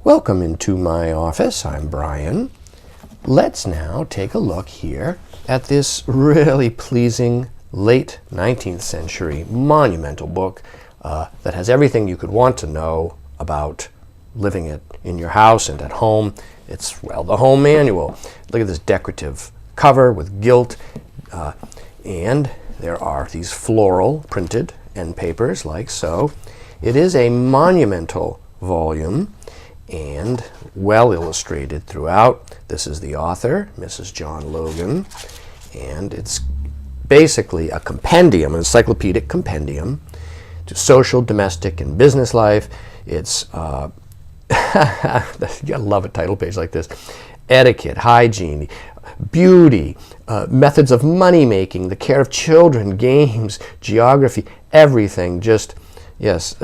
Welcome into my office. I'm Brian. Let's now take a look here at this really pleasing late 19th century monumental book that has everything you could want to know about living it in your house and at home. It's, well, the home manual. Look at this decorative cover with gilt, and there are these floral printed end papers like so. It is a monumental volume and well illustrated throughout. This is the author, Mrs. John Logan, and it's basically a compendium, an encyclopedic compendium to social, domestic, and business life. It's, you gotta love a title page like this. Etiquette, hygiene, beauty, methods of money making, the care of children, games, geography, everything. Just, yes,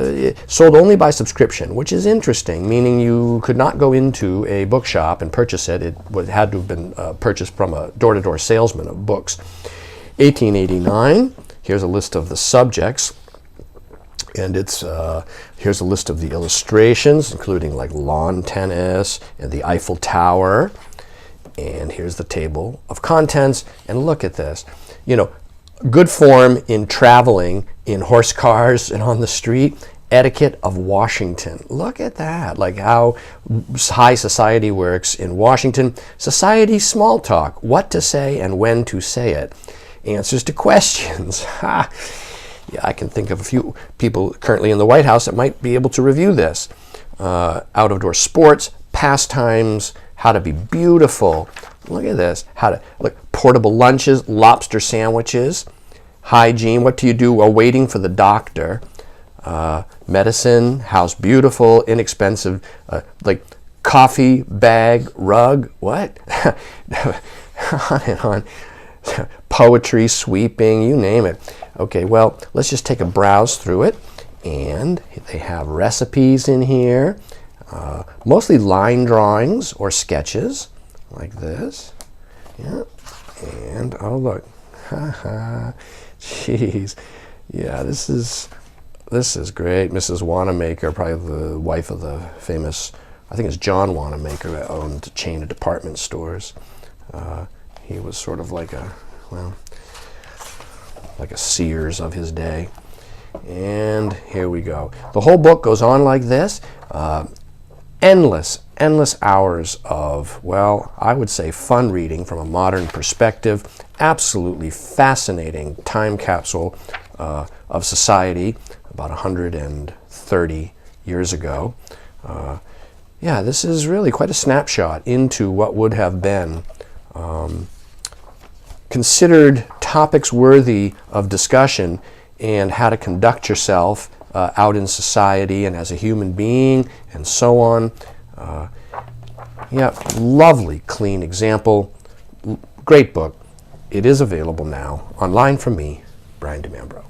sold only by subscription, which is interesting, meaning you could not go into a bookshop and purchase it. It had to have been purchased from a door-to-door salesman of books. 1889, here's a list of the subjects, and it's here's a list of the illustrations, including like lawn tennis and the Eiffel Tower. And here's the table of contents, and look at this. You know, good form in traveling in horse cars and on the street. Etiquette of Washington. Look at that, like how high society works in Washington. Society small talk, what to say and when to say it. Answers to questions. Yeah, I can think of a few people currently in the White House that might be able to review this. Out-of-door sports, pastimes, how to be beautiful. Look at this. How to look, portable lunches, lobster sandwiches, hygiene. What do you do while waiting for the doctor? Medicine, house beautiful, inexpensive, like coffee bag rug. What? On and on. Poetry, sweeping, you name it. Okay, well, let's just take a browse through it. And they have recipes in here. Mostly line drawings or sketches like this. Yeah. And oh look. Jeez. Yeah, this is great. Mrs. Wanamaker, probably the wife of the famous, I think it's John Wanamaker, that owned a chain of department stores. He was sort of like a, well, like a Sears of his day. And here we go. The whole book goes on like this. Endless hours of, well, I would say fun reading from a modern perspective. Absolutely fascinating time capsule of society about 130 years ago. Yeah, this is really quite a snapshot into what would have been considered topics worthy of discussion and how to conduct yourself out in society and as a human being and so on. Yeah, lovely, clean example. Great book. It is available now online from me, Brian DeMambro.